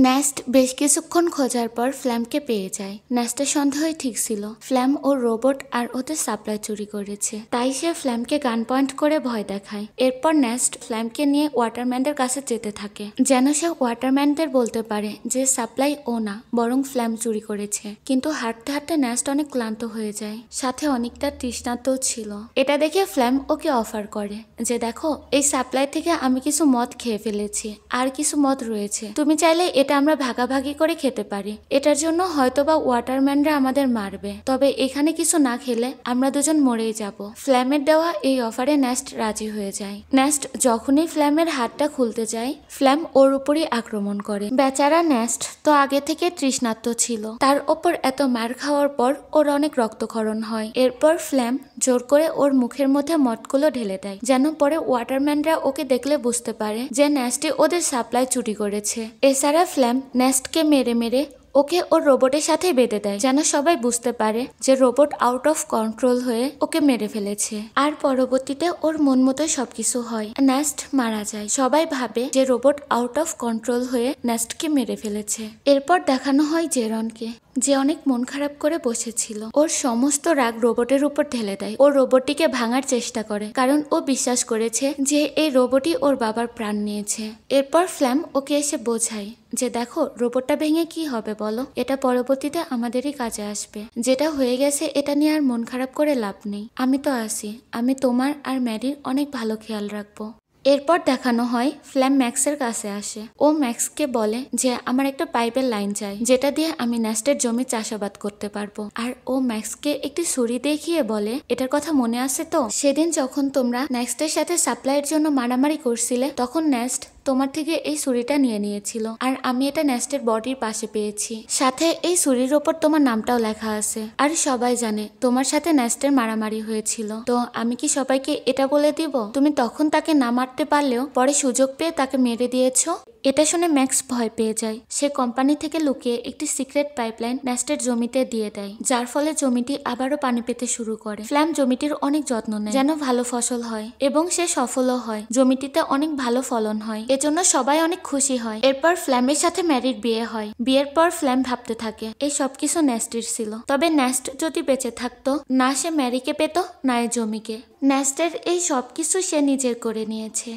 Nest বেশ কিছুক্ষণ খোঁজার পর ফ্ল্যামকে পেয়ে যায়। নেস্টের সন্দেহই ঠিক ছিল, ফ্ল্যাম ও রোবট আর ওদের সাপ্লাই চুরি করেছে। তাই সে ফ্ল্যামকে গান পয়েন্ট করে ভয় দেখায়। এরপর নেস্ট ফ্ল্যামকে নিয়ে ওয়াটারম্যানদের কাছে যেতে থাকে, যেন সে ওয়াটারম্যানদের বলতে পারে যে সাপ্লাই ও না, বরং ফ্ল্যাম চুরি করেছে। কিন্তু হাঁটতে হাঁটতে নেস্ট অনেক ক্লান্ত হয়ে যায়, সাথে অনেকটা তৃষ্ণার্তও ছিল। এটা দেখে ফ্ল্যাম ওকে অফার করে যে দেখো, এই সাপ্লাই থেকে আমি কিছু মদ খেয়ে ফেলেছি, আর কিছু মদ রয়েছে, তুমি চাইলে এটা আমরা ভাগাভাগি করে খেতে পারি। এটার জন্য হয়তোবা ওয়াটারম্যানরা আমাদের মারবে, তবে এখানে কিছু না খেলে আমরা দুজন মরেই যাব। ফ্ল্যামের দেওয়া এই অফারে নেস্ট রাজি হয়ে যায়। নেস্ট যখনই ফ্ল্যামের হাতটা খুলতে যায়, ফ্ল্যাম ওর উপরই আক্রমণ করে। বেচারা নেস্ট তো আগে থেকে তৃষ্ণার্ত ছিল, তার ওপর এত মার খাওয়ার পর ওর অনেক রক্তক্ষরণ হয়। এরপর ফ্ল্যাম জোর করে ওর মুখের মধ্যে মদগুলো ঢেলে দেয়, যেন পরে ওয়াটারম্যানরা ওকে দেখলে বুঝতে পারে যে নেস্টে ওদের সাপ্লাই চুরি করেছে। এছাড়া ফ্ল্যাম নেস্টকে মেরে মেরে ওকে ওর রোবটের সাথে বেঁধে দেয়, যেন সবাই বুঝতে পারে যে রোবট আউট অফ কন্ট্রোল হয়ে ওকে মেরে ফেলেছে। আর পরবর্তীতে ওর মন মতো সবকিছু হয়, নেস্ট মারা যায়। সবাই ভাবে যে রোবট আউট অফ কন্ট্রোল হয়ে নেস্টকে মেরে ফেলেছে। এরপর দেখানো হয় জেরনকে, যে অনেক মন খারাপ করে বসেছিল। ওর সমস্ত রাগ রোবটের উপর ঢেলে দেয়। ও রোবটটিকে ভাঙার চেষ্টা করে, কারণ ও বিশ্বাস করেছে যে এই রোবটই ওর বাবার প্রাণ নিয়েছে। এরপর ফ্ল্যাম ওকে এসে বোঝায় যে দেখো, রোবটটা ভেঙে কি হবে বলো, এটা পরবর্তীতে আমাদেরই কাজে আসবে। যেটা হয়ে গেছে এটা নিয়ে আর মন খারাপ করে লাভ নেই। আমি তো আছি, আমি তোমার আর ম্যারির অনেক ভালো খেয়াল রাখবো। এরপর দেখানো হয় ফ্ল্যাম ম্যাক্সের কাছে আসে। ও ম্যাক্সকে বলে যে আমার একটা পাইপের লাইন চাই, যেটা দিয়ে আমি নেস্টের জমি চাষাবাদ করতে পারবো। আর ও ম্যাক্সকে একটি ছুরি দেখিয়ে বলে, এটার কথা মনে আছে তো, সেদিন যখন তোমরা নেস্টের সাথে সাপ্লাইয়ের জন্য মারামারি করছিলে, তখন নেস্ট তোমার থেকে এই ছুরিটা নিয়ে নিয়েছিল, আর আমি এটা নেস্টের বডির পাশে পেয়েছি। সাথে এই ছুরির ওপর তোমার নামটাও লেখা আছে। আর সবাই জানে তোমার সাথে নেস্টের মারামারি হয়েছিল। তো আমি কি সবাইকে এটা বলে দিব? তুমি তখন তাকে না মারতে পারলেও পরে সুযোগ পেয়ে তাকে মেরে দিয়েছো। এটা শুনে ম্যাক্স ভয় পেয়ে যায়। সে কোম্পানি থেকে লুকিয়ে একটি সিক্রেট পাইপলাইন নেস্টের জমিতে দিয়ে দেয়, যার ফলে জমিটি আবারও পানি পেতে শুরু করে। ফ্ল্যাম জমিটির অনেক যত্ন নেয় যেন ভালো ফসল হয়, এবং সে সফলও হয়। জমিটিতে অনেক ভালো ফলন হয়, এজন্য সবাই অনেক খুশি হয়। এরপর ফ্ল্যামের সাথে ম্যারির বিয়ে হয়। বিয়ের পর ফ্ল্যাম ভাবতে থাকে এই সবকিছু নেস্টের ছিল, তবে নেস্ট যদি বেঁচে থাকতো, না সে ম্যারিকে পেত না এই জমিকে। নেস্টের এই সবকিছু সে নিজের করে নিয়েছে।